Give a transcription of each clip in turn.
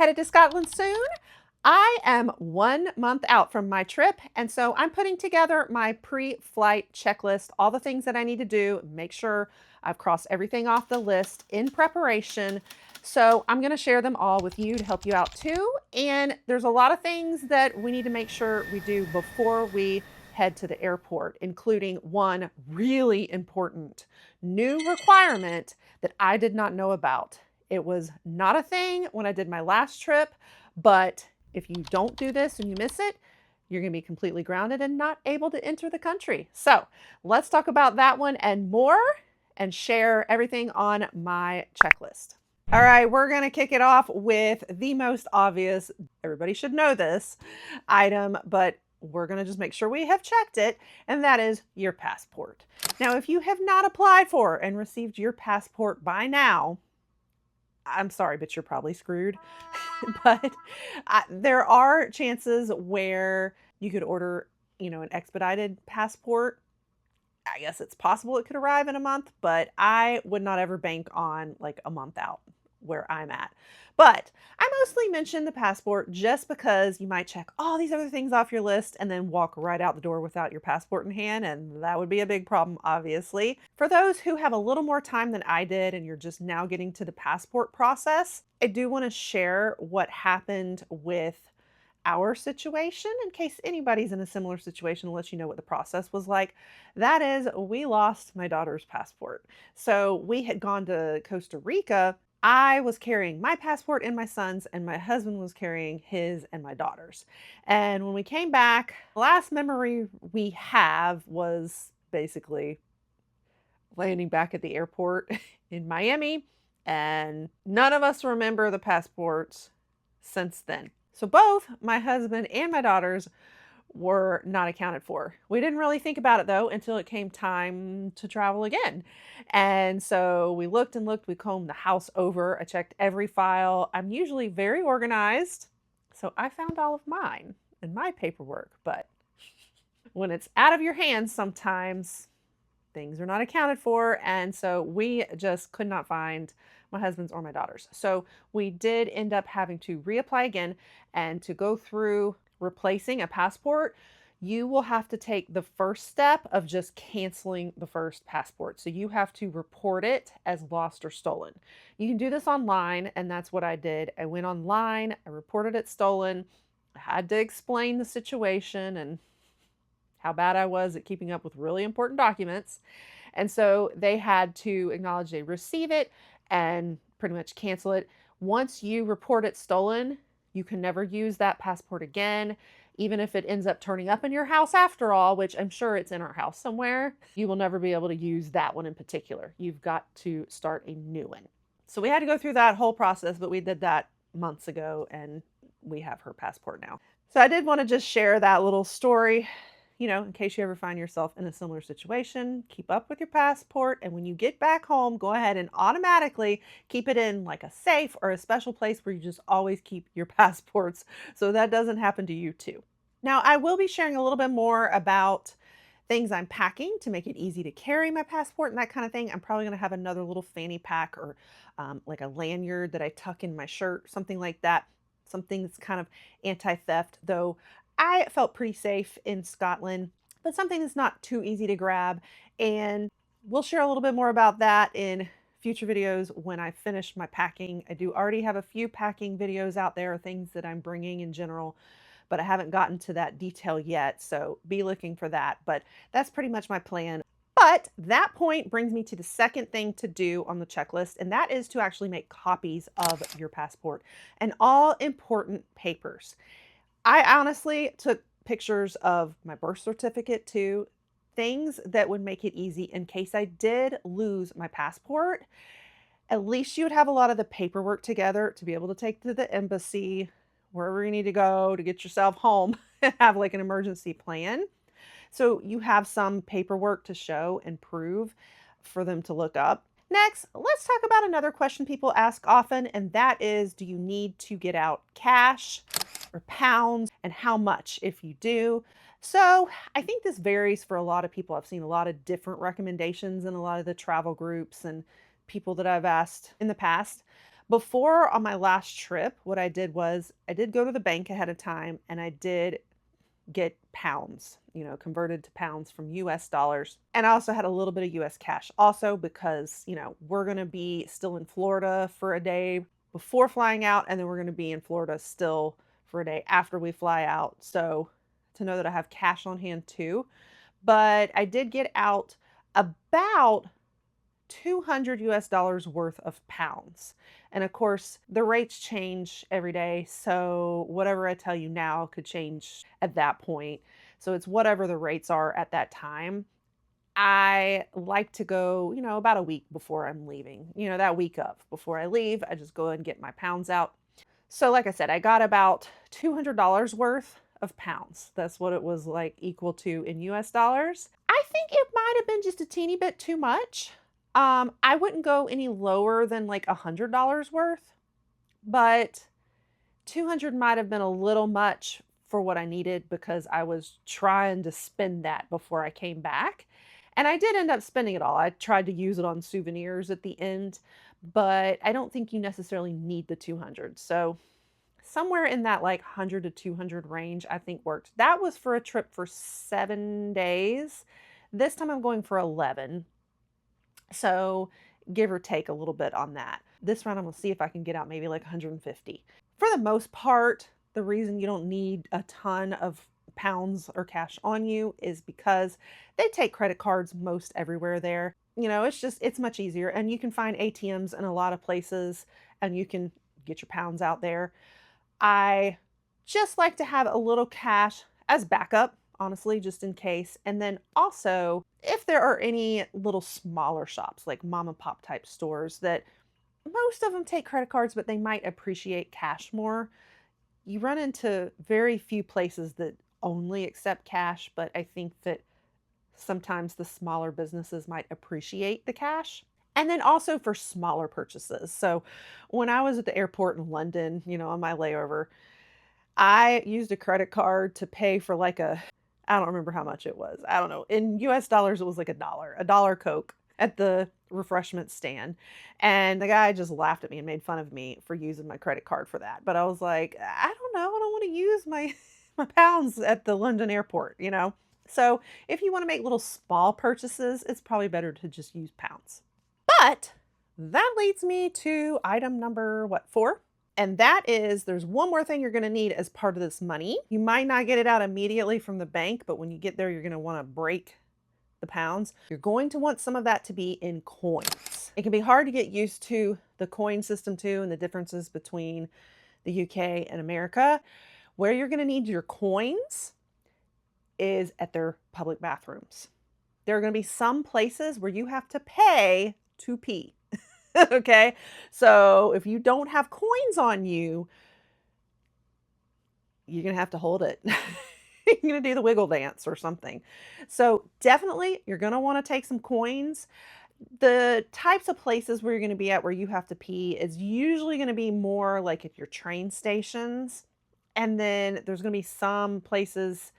headed to Scotland soon. I am 1 month out from my trip, and so I'm putting together my pre-flight checklist, all the things that I need to do, make sure I've crossed everything off the list in preparation. So I'm going to share them all with you to help you out too. And there's a lot of things that we need to make sure we do before we head to the airport, including one really important new requirement that I did not know about. It was not a thing when I did my last trip, but if you don't do this and you miss it, you're going to be completely grounded and not able to enter the country. So let's talk about that one and more and share everything on my checklist. All right, we're going to kick it off with the most obvious, everybody should know this item, but we're going to just make sure we have checked it, and that is your passport. Now, if you have not applied for and received your passport by now, I'm sorry, but you're probably screwed. But there are chances where you could order, an expedited passport. I guess it's possible it could arrive in a month, but I would not ever bank on like a month out where I'm at. But I mostly mention the passport just because you might check all these other things off your list and then walk right out the door without your passport in hand, and that would be a big problem, obviously. For those who have a little more time than I did and you're just now getting to the passport process, I do want to share what happened with our situation in case anybody's in a similar situation, to let you know what the process was like. That is, we lost my daughter's passport. So we had gone to Costa Rica. I was carrying my passport and my son's, and my husband was carrying his and my daughter's. And when we came back, the last memory we have was basically landing back at the airport in Miami, and none of us remember the passports since then. So both my husband and my daughters were not accounted for. We didn't really think about it though until it came time to travel again. And so we looked and looked, we combed the house over, I checked every file. I'm usually very organized, so I found all of mine and my paperwork, but when it's out of your hands, sometimes things are not accounted for. And so we just could not find my husband's or my daughter's. So we did end up having to reapply again, and to go through replacing a passport, you will have to take the first step of just canceling the first passport. So you have to report it as lost or stolen. You can do this online, and that's what I did. I went online, I reported it stolen. I had to explain the situation and how bad I was at keeping up with really important documents. And so they had to acknowledge they receive it and pretty much cancel it. Once you report it stolen, you can never use that passport again. Even if it ends up turning up in your house after all, which I'm sure it's in our house somewhere, you will never be able to use that one in particular. You've got to start a new one. So we had to go through that whole process, but we did that months ago and we have her passport now. So I did want to just share that little story. In case you ever find yourself in a similar situation, keep up with your passport. And when you get back home, go ahead and automatically keep it in like a safe or a special place where you just always keep your passports, so that doesn't happen to you too. Now, I will be sharing a little bit more about things I'm packing to make it easy to carry my passport and that kind of thing. I'm probably going to have another little fanny pack or like a lanyard that I tuck in my shirt, something like that. Something that's kind of anti-theft, though I felt pretty safe in Scotland, but something that's not too easy to grab. And we'll share a little bit more about that in future videos when I finish my packing. I do already have a few packing videos out there, things that I'm bringing in general, but I haven't gotten to that detail yet. So be looking for that. But that's pretty much my plan. But that point brings me to the second thing to do on the checklist, and that is to actually make copies of your passport and all important papers. I honestly took pictures of my birth certificate too, things that would make it easy in case I did lose my passport. At least you would have a lot of the paperwork together to be able to take to the embassy, wherever you need to go to get yourself home, and have like an emergency plan. So you have some paperwork to show and prove for them to look up. Next, let's talk about another question people ask often, and that is, do you need to get out cash or pounds, and how much if you do? So I think this varies for a lot of people. I've seen a lot of different recommendations in a lot of the travel groups and people that I've asked in the past. Before on my last trip, what I did was I did go to the bank ahead of time and I did get pounds, converted to pounds from US dollars. And I also had a little bit of US cash also because, we're going to be still in Florida for a day before flying out. And then we're going to be in Florida still for a day after we fly out. So to know that I have cash on hand too. But I did get out about 200 US dollars worth of pounds. And of course, the rates change every day. So whatever I tell you now could change at that point. So it's whatever the rates are at that time. I like to go, about a week before I'm leaving, that week of before I leave, I just go and get my pounds out. So, like I said, I got about $200 worth of pounds. That's what it was like equal to in US dollars. I think it might have been just a teeny bit too much. I wouldn't go any lower than like $100 worth, but 200 might have been a little much for what I needed because I was trying to spend that before I came back. And I did end up spending it all. I tried to use it on souvenirs at the end, but I don't think you necessarily need the 200. So somewhere in that like 100 to 200 range, I think worked. That was for a trip for 7 days. This time I'm going for 11. So give or take a little bit on that. This round I'm gonna see if I can get out maybe like 150. For the most part, the reason you don't need a ton of pounds or cash on you is because they take credit cards most everywhere there. It's much easier and you can find ATMs in a lot of places and you can get your pounds out there. I just like to have a little cash as backup, honestly, just in case. And then also, if there are any little smaller shops like mom and pop type stores that most of them take credit cards, but they might appreciate cash more. You run into very few places that only accept cash, but I think that sometimes the smaller businesses might appreciate the cash. And then also for smaller purchases. So when I was at the airport in London, on my layover, I used a credit card to pay for I don't remember how much it was. I don't know. In US dollars, it was like a dollar Coke at the refreshment stand. And the guy just laughed at me and made fun of me for using my credit card for that. But I was like, I don't know. I don't want to use my, my pounds at the London airport. So if you want to make little small purchases, it's probably better to just use pounds. But that leads me to item number, 4? And that is there's one more thing you're going to need as part of this money. You might not get it out immediately from the bank, but when you get there, you're going to want to break the pounds. You're going to want some of that to be in coins. It can be hard to get used to the coin system too and the differences between the UK and America. Where you're going to need your coins is at their public bathrooms. There are going to be some places where you have to pay to pee. Okay, so if you don't have coins on you, you're going to have to hold it. You're going to do the wiggle dance or something. So definitely you're going to want to take some coins. The types of places where you're going to be at where you have to pee is usually going to be more like at your train stations. And then there's going to be some places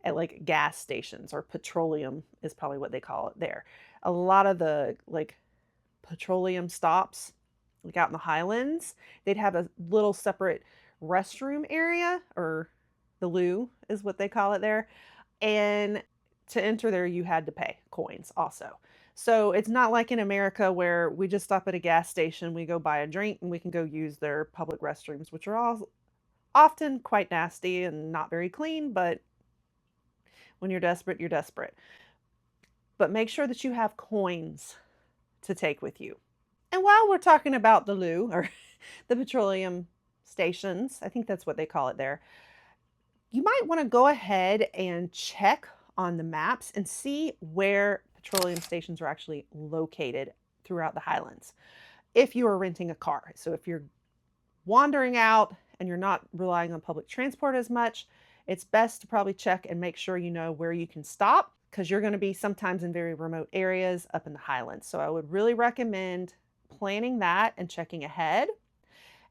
at like gas stations, or petroleum is probably what they call it there. A lot of the petroleum stops, like out in the Highlands, they'd have a little separate restroom area, or the loo is what they call it there. And to enter there, you had to pay coins also. So it's not like in America where we just stop at a gas station, we go buy a drink, and we can go use their public restrooms, which are all often quite nasty and not very clean, but when you're desperate, you're desperate. But make sure that you have coins to take with you. And while we're talking about the loo, or the petroleum stations, I think that's what they call it there, you might want to go ahead and check on the maps and see where petroleum stations are actually located throughout the Highlands if you are renting a car. So if you're wandering out and you're not relying on public transport as much, it's best to probably check and make sure you know where you can stop, because you're going to be sometimes in very remote areas up in the Highlands. So I would really recommend planning that and checking ahead.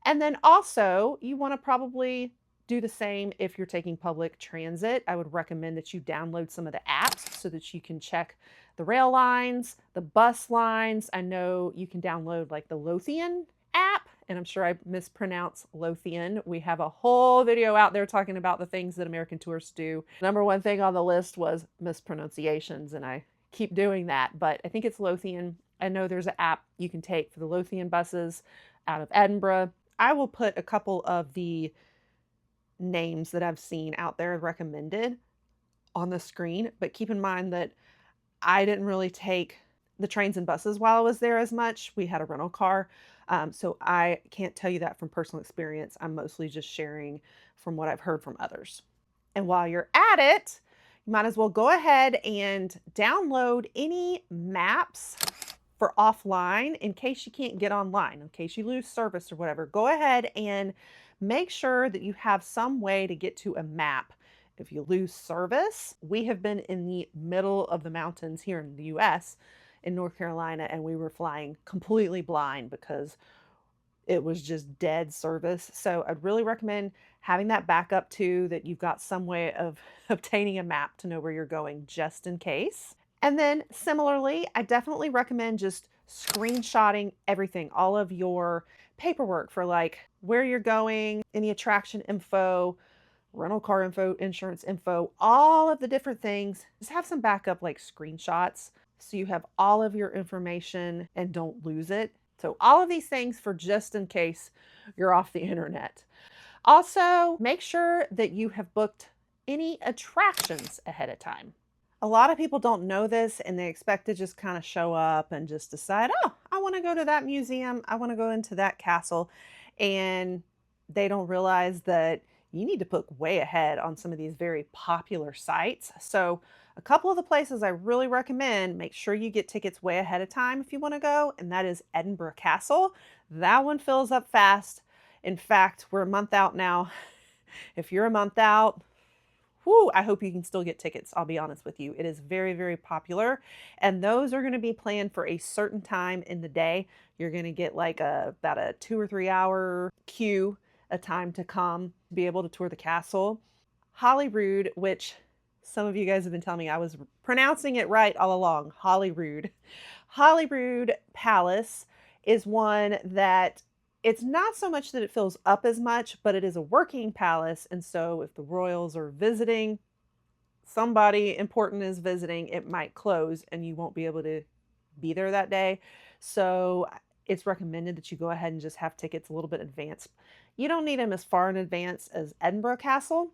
And then also, you want to probably do the same if you're taking public transit. I would recommend that you download some of the apps so that you can check the rail lines, the bus lines. I know you can download like the Lothian app and I'm sure I mispronounce Lothian. We have a whole video out there talking about the things that American tourists do. Number one thing on the list was mispronunciations, and I keep doing that, but I think it's Lothian. I know there's an app you can take for the Lothian buses out of Edinburgh. I will put a couple of the names that I've seen out there recommended on the screen, but keep in mind that I didn't really take the trains and buses while I was there as much. We had a rental car. So I can't tell you that from personal experience. I'm mostly just sharing from what I've heard from others. And while you're at it, you might as well go ahead and download any maps for offline in case you can't get online, in case you lose service or whatever. Go ahead and make sure that you have some way to get to a map. If you lose service, we have been in the middle of the mountains here in the US, in North Carolina, and we were flying completely blind because it was just dead service. So I'd really recommend having that backup too, that you've got some way of obtaining a map to know where you're going just in case. And then similarly, I definitely recommend just screenshotting everything, all of your paperwork for like where you're going, any attraction info, rental car info, insurance info, all of the different things. Just have some backup like screenshots so you have all of your information and don't lose it. So all of these things for just in case you're off the internet. Also, make sure that you have booked any attractions ahead of time. A lot of people don't know this and they expect to just kind of show up and just decide, oh, I want to go to that museum. I want to go into that castle. And they don't realize that you need to book way ahead on some of these very popular sites. So a couple of the places I really recommend, make sure you get tickets way ahead of time if you want to go, and that is Edinburgh Castle. That one fills up fast. In fact, we're a month out now. If you're a month out, whew, I hope you can still get tickets. I'll be honest with you. It is very, very popular. And those are going to be planned for a certain time in the day. You're going to get like about a 2 or 3 hour queue, a time to come, be able to tour the castle. Holyrood, which some of you guys have been telling me I was pronouncing it right all along, Holyrood. Holyrood Palace is one that it's not so much that it fills up as much, but it is a working palace. And so if the royals are visiting, somebody important is visiting, it might close and you won't be able to be there that day. So it's recommended that you go ahead and just have tickets a little bit in advance. You don't need them as far in advance as Edinburgh Castle,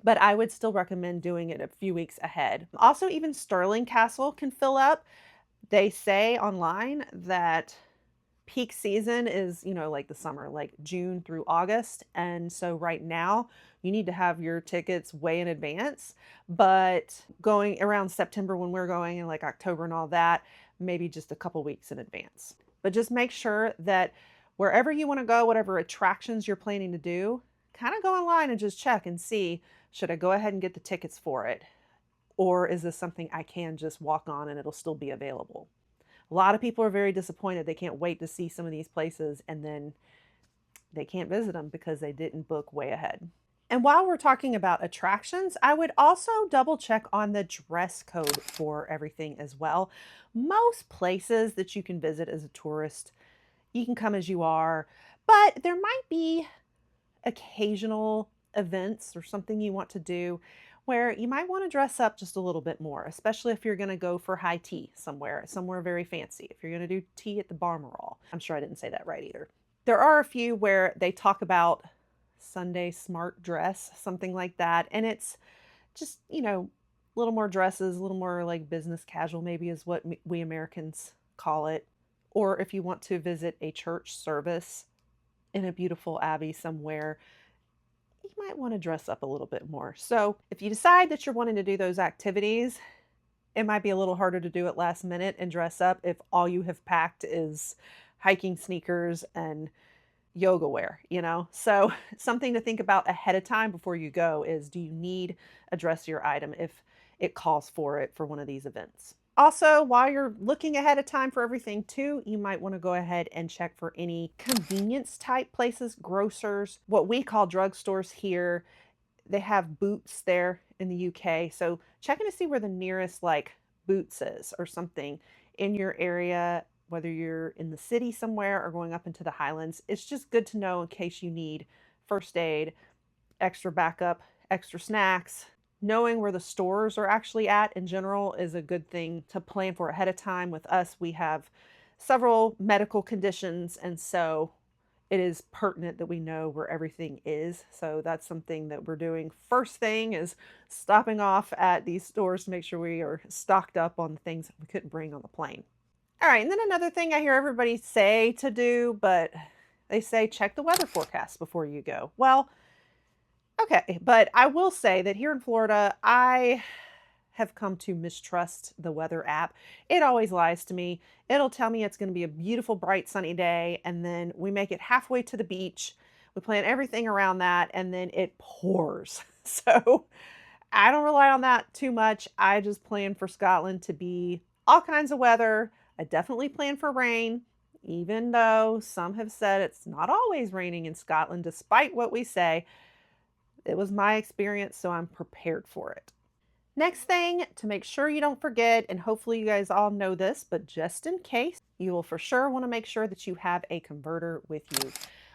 but I would still recommend doing it a few weeks ahead. Also, even Stirling Castle can fill up. They say online that peak season is, like the summer, like June through August. And so right now, you need to have your tickets way in advance. But going around September when we're going and like October and all that, maybe just a couple weeks in advance. But just make sure that wherever you want to go, whatever attractions you're planning to do, kind of go online and just check and see, should I go ahead and get the tickets for it? Or is this something I can just walk on and it'll still be available? A lot of people are very disappointed. They can't wait to see some of these places and then they can't visit them because they didn't book way ahead. And while we're talking about attractions, I would also double check on the dress code for everything as well. Most places that you can visit as a tourist, you can come as you are, but there might be occasional events or something you want to do where you might want to dress up just a little bit more, especially if you're going to go for high tea somewhere very fancy. If you're going to do tea at the Balmoral. I'm sure I didn't say that right either. There are a few where they talk about Sunday smart dress, something like that. And it's just, a little more dresses, a little more like business casual, maybe is what we Americans call it. Or if you want to visit a church service in a beautiful abbey somewhere, you might want to dress up a little bit more. So if you decide that you're wanting to do those activities, it might be a little harder to do it last minute and dress up if all you have packed is hiking sneakers and yoga wear. So something to think about ahead of time before you go is, do you need a dressier item if it calls for it for one of these events? Also, while you're looking ahead of time for everything too, you might want to go ahead and check for any convenience type places, grocers, what we call drugstores here. They have Boots there in the UK. So checking to see where the nearest like Boots is or something in your area whether you're in the city somewhere or going up into the highlands. It's just good to know in case you need first aid, extra backup, extra snacks. Knowing where the stores are actually at in general is a good thing to plan for ahead of time. With us, we have several medical conditions, and so it is pertinent that we know where everything is. So that's something that we're doing. First thing is stopping off at these stores to make sure we are stocked up on the things that we couldn't bring on the plane. All right, and then another thing I hear everybody say to do, but they say check the weather forecast before you go. Well, okay, but I will say that here in Florida, I have come to mistrust the weather app. It always lies to me. It'll tell me it's going to be a beautiful, bright, sunny day, and then we make it halfway to the beach. We plan everything around that, and then it pours. So I don't rely on that too much. I just plan for Scotland to be all kinds of weather. I definitely plan for rain, even though some have said it's not always raining in Scotland, despite what we say. It was my experience, so I'm prepared for it. Next thing, to make sure you don't forget, and hopefully you guys all know this, but just in case, you will for sure want to make sure that you have a converter with you.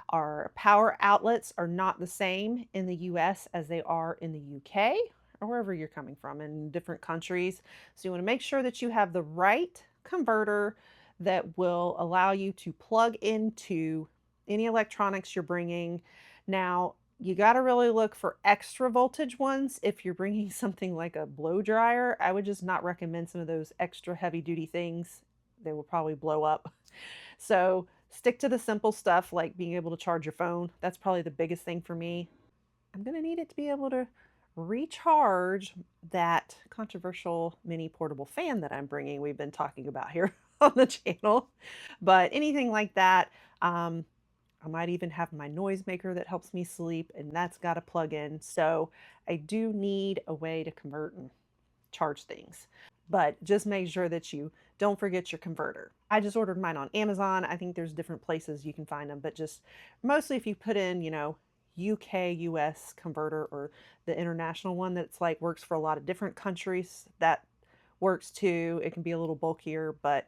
Our power outlets are not the same in the US as they are in the UK or wherever you're coming from in different countries. So you want to make sure that you have the right converter that will allow you to plug into any electronics you're bringing. Now, you got to really look for extra voltage ones. If you're bringing something like a blow dryer, I would just not recommend some of those extra heavy duty things. They will probably blow up. So stick to the simple stuff like being able to charge your phone. That's probably the biggest thing for me. I'm going to need it to be able to recharge that controversial mini portable fan that I'm bringing. We've been talking about here on the channel. But anything like that, I might even have my noisemaker that helps me sleep, and that's got to plug in. So I do need a way to convert and charge things. But just make sure that you don't forget your converter. I just ordered mine on Amazon. I think there's different places you can find them, but just mostly if you put in, UK, US converter or the international one that's like works for a lot of different countries, that works too. It can be a little bulkier, but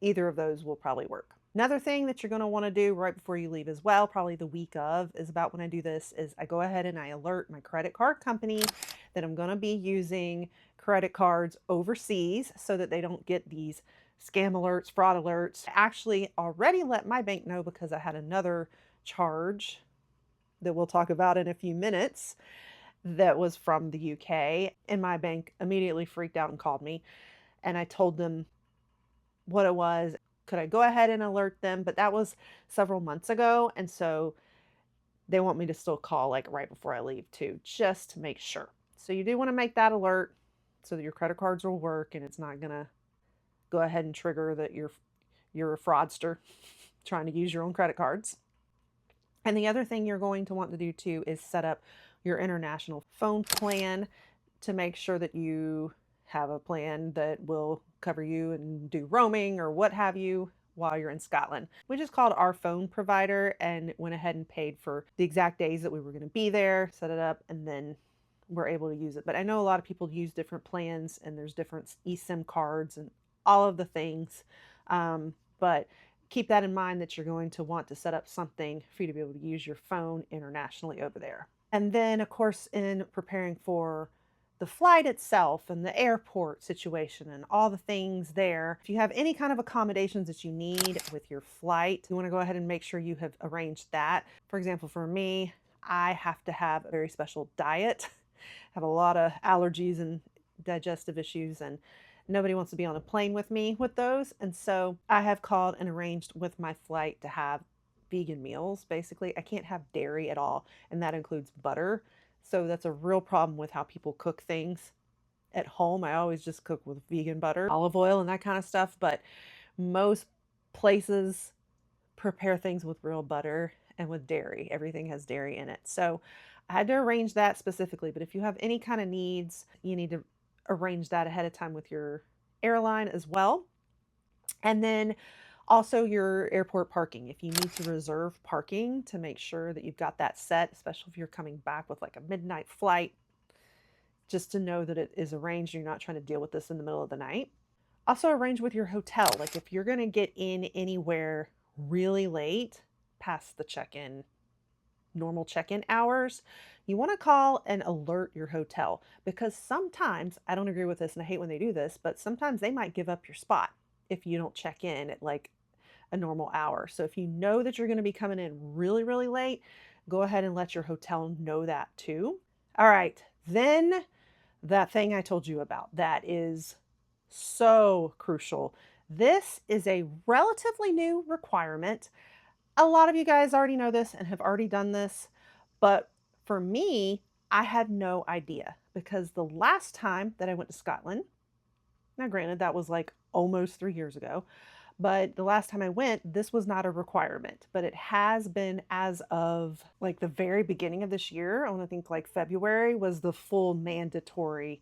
either of those will probably work. Another thing that you're going to want to do right before you leave as well, probably the week of, is about when I do this, is I go ahead and I alert my credit card company that I'm going to be using credit cards overseas so that they don't get these scam alerts, fraud alerts. I actually already let my bank know because I had another charge that we'll talk about in a few minutes that was from the UK, and my bank immediately freaked out and called me, and I told them what it was. Could I go ahead and alert them? But that was several months ago, and so they want me to still call like right before I leave too, just to make sure. So you do want to make that alert so that your credit cards will work and it's not gonna go ahead and trigger that you're a fraudster trying to use your own credit cards. And the other thing you're going to want to do too is set up your international phone plan to make sure that you have a plan that will cover you and do roaming or what have you while you're in Scotland. We just called our phone provider and went ahead and paid for the exact days that we were going to be there, set it up, and then we're able to use it. But I know a lot of people use different plans and there's different eSIM cards and all of the things. But keep that in mind that you're going to want to set up something for you to be able to use your phone internationally over there. And then, of course, in preparing for the flight itself and the airport situation and all the things there, if you have any kind of accommodations that you need with your flight, you want to go ahead and make sure you have arranged that. For example, for me, I have to have a very special diet. I have a lot of allergies and digestive issues, and nobody wants to be on a plane with me with those. And so I have called and arranged with my flight to have vegan meals. Basically, I can't have dairy at all, and that includes butter. So that's a real problem with how people cook things at home. I always just cook with vegan butter, olive oil, and that kind of stuff. But most places prepare things with real butter and with dairy. Everything has dairy in it. So I had to arrange that specifically. But if you have any kind of needs, you need to arrange that ahead of time with your airline as well. And then also your airport parking. If you need to reserve parking to make sure that you've got that set, especially if you're coming back with like a midnight flight, just to know that it is arranged. You're not trying to deal with this in the middle of the night. Also arrange with your hotel. Like if you're going to get in anywhere really late past the check-in, normal check-in hours, you want to call and alert your hotel because sometimes, I don't agree with this and I hate when they do this, but sometimes they might give up your spot if you don't check in at like a normal hour. So if you know that you're going to be coming in really, really late, go ahead and let your hotel know that too. All right. Then that thing I told you about that is so crucial. This is a relatively new requirement. A lot of you guys already know this and have already done this, but for me, I had no idea because the last time that I went to Scotland, now granted, that was like almost 3 years ago, but the last time I went, this was not a requirement, but it has been as of like the very beginning of this year. I want to think like February was the full mandatory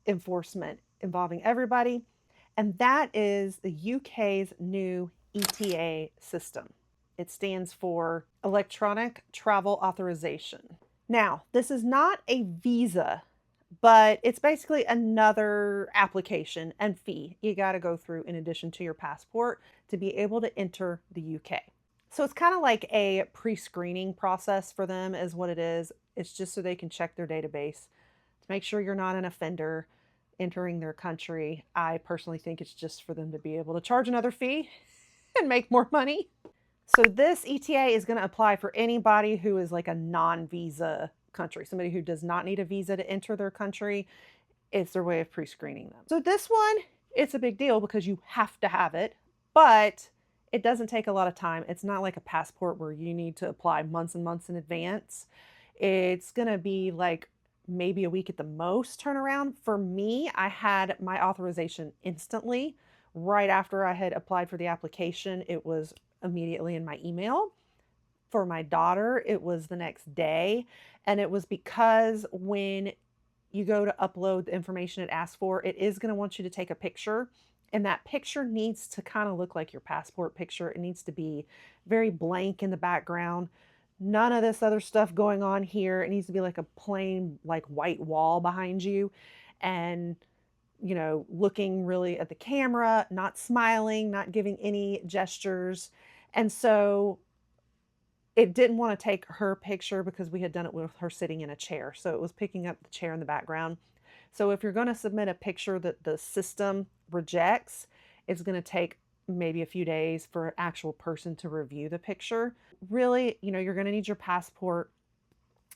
enforcement involving everybody. And that is the UK's new ETA system. It stands for Electronic Travel Authorization. Now, this is not a visa, but it's basically another application and fee you got to go through in addition to your passport to be able to enter the UK. So it's kind of like a pre-screening process for them is what it is. It's just so they can check their database to make sure you're not an offender entering their country. I personally think it's just for them to be able to charge another fee and make more money. So this ETA is going to apply for anybody who is like a non-visa country, somebody who does not need a visa to enter their country. It's their way of pre-screening them. So this one, it's a big deal because you have to have it, but it doesn't take a lot of time. It's not like a passport where you need to apply months and months in advance. It's going to be like maybe a week at the most turnaround. For me, I had my authorization instantly. Right after I had applied for the application, it was immediately in my email. For my daughter, it was the next day. And it was because when you go to upload the information it asks for, it is going to want you to take a picture. And that picture needs to kind of look like your passport picture. It needs to be very blank in the background. None of this other stuff going on here. It needs to be like a plain, like white wall behind you. And, you know, looking really at the camera, not smiling, not giving any gestures. And so it didn't want to take her picture because we had done it with her sitting in a chair. So it was picking up the chair in the background. So if you're going to submit a picture that the system rejects, it's going to take maybe a few days for an actual person to review the picture. Really, you know, you're going to need your passport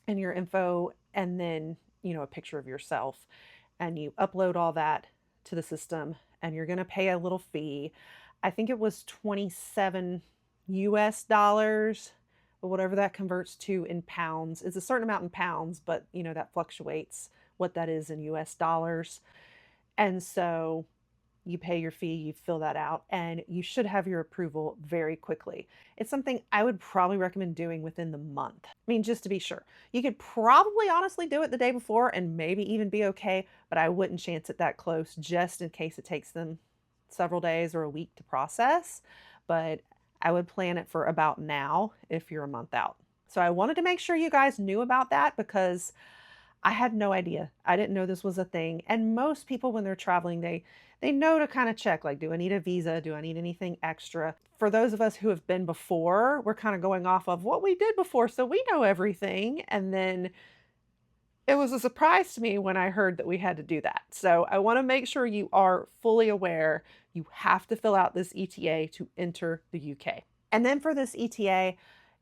and your info and then, you know, a picture of yourself. And you upload all that to the system and you're going to pay a little fee. I think it was 27 US dollars, but whatever that converts to in pounds. It's a certain amount in pounds, but you know, that fluctuates what that is in US dollars. And so you pay your fee, you fill that out, and you should have your approval very quickly. It's something I would probably recommend doing within the month. I mean, just to be sure. You could probably honestly do it the day before and maybe even be okay, but I wouldn't chance it that close just in case it takes them several days or a week to process. But I would plan it for about now if you're a month out. So I wanted to make sure you guys knew about that because I had no idea. I didn't know this was a thing. And most people when they're traveling, they know to kind of check like, do I need a visa? Do I need anything extra? For those of us who have been before, we're kind of going off of what we did before, so we know everything. And then it was a surprise to me when I heard that we had to do that. So I want to make sure you are fully aware you have to fill out this ETA to enter the UK. And then for this ETA,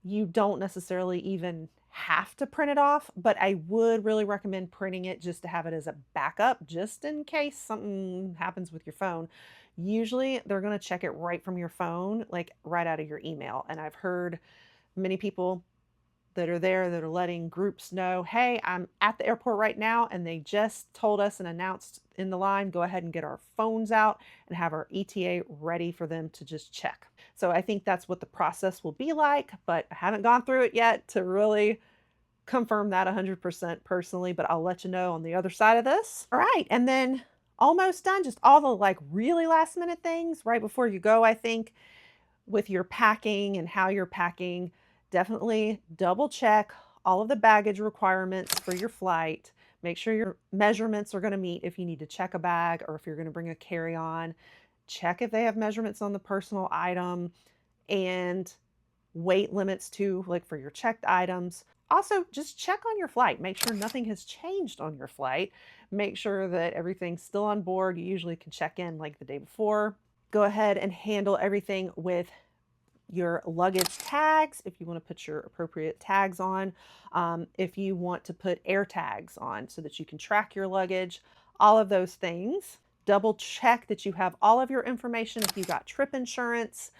you don't necessarily even have to print it off, but I would really recommend printing it just to have it as a backup, just in case something happens with your phone. Usually they're going to check it right from your phone, like right out of your email. And I've heard many people that are there that are letting groups know, hey, I'm at the airport right now, and they just told us and announced in the line, go ahead and get our phones out and have our ETA ready for them to just check. So I think that's what the process will be like, but I haven't gone through it yet to really confirm that 100% personally, but I'll let you know on the other side of this. All right, and then almost done, just all the like really last minute things right before you go, I think, with your packing and how you're packing. Definitely double check all of the baggage requirements for your flight. Make sure your measurements are going to meet if you need to check a bag or if you're going to bring a carry-on. Check if they have measurements on the personal item and weight limits too, like for your checked items. Also, just check on your flight. Make sure nothing has changed on your flight. Make sure that everything's still on board. You usually can check in like the day before. Go ahead and handle everything with your luggage tags if you want to put your appropriate tags on. If you want to put air tags on so that you can track your luggage, all of those things. Double check that you have all of your information. If you got trip insurance,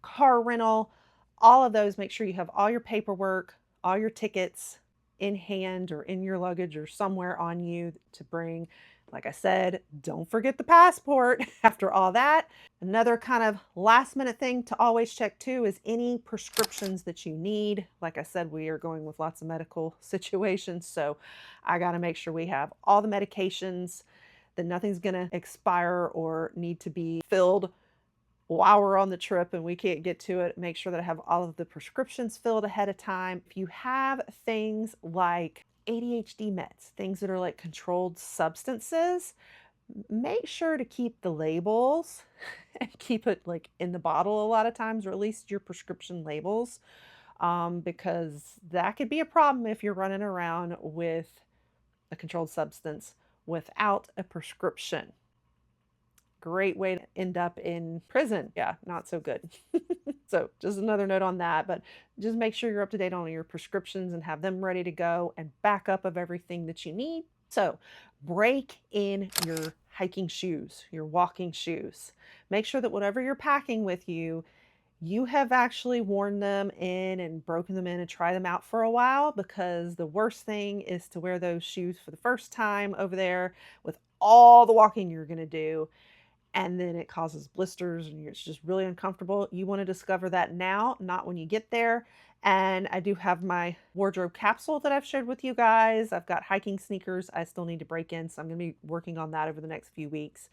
car rental, all of those, make sure you have all your paperwork, all your tickets in hand or in your luggage or somewhere on you to bring. Like I said, don't forget the passport after all that. Another kind of last minute thing to always check too is any prescriptions that you need. Like I said, we are going with lots of medical situations, so I got to make sure we have all the medications, that nothing's going to expire or need to be filled while we're on the trip and we can't get to it. Make sure that I have all of the prescriptions filled ahead of time. If you have things like ADHD meds, things that are like controlled substances, make sure to keep the labels and keep it like in the bottle a lot of times, or at least your prescription labels, because that could be a problem if you're running around with a controlled substance without a prescription. Great way to end up in prison. Yeah, not so good. So just another note on that, but just make sure you're up to date on your prescriptions and have them ready to go and backup of everything that you need. So break in your hiking shoes, your walking shoes. Make sure that whatever you're packing with you, you have actually worn them in and broken them in and try them out for a while, because the worst thing is to wear those shoes for the first time over there with all the walking you're going to do, and then it causes blisters and it's just really uncomfortable. You want to discover that now, not when you get there. And I do have my wardrobe capsule that I've shared with you guys. I've got hiking sneakers I still need to break in, so I'm going to be working on that over the next few weeks.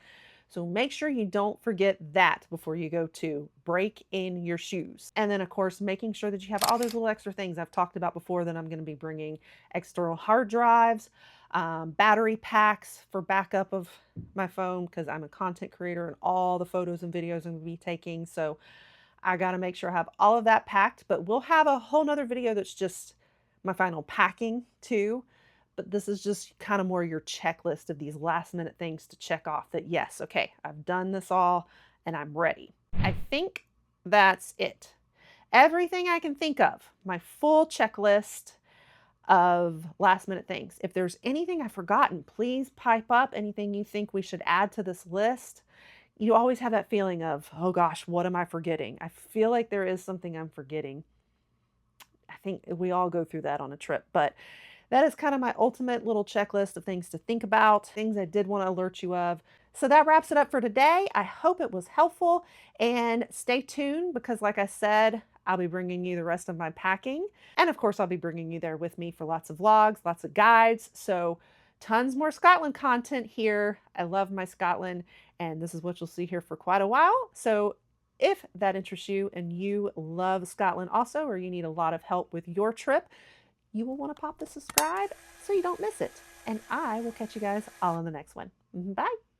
So make sure you don't forget that before you go to break in your shoes. And then of course, making sure that you have all those little extra things I've talked about before that I'm going to be bringing: external hard drives, battery packs for backup of my phone, because I'm a content creator and all the photos and videos I'm going to be taking. So I got to make sure I have all of that packed, but we'll have a whole nother video that's just my final packing too. But this is just kind of more your checklist of these last minute things to check off that, yes, okay, I've done this all and I'm ready. I think that's it. Everything I can think of, my full checklist of last minute things. If there's anything I've forgotten, please pipe up anything you think we should add to this list. You always have that feeling of, oh gosh, what am I forgetting? I feel like there is something I'm forgetting. I think we all go through that on a trip, but that is kind of my ultimate little checklist of things to think about, things I did want to alert you of. So that wraps it up for today. I hope it was helpful, and stay tuned because like I said, I'll be bringing you the rest of my packing. And of course, I'll be bringing you there with me for lots of vlogs, lots of guides. So tons more Scotland content here. I love my Scotland, and this is what you'll see here for quite a while. So if that interests you and you love Scotland also, or you need a lot of help with your trip, you will want to pop the subscribe so you don't miss it. And I will catch you guys all in the next one. Bye.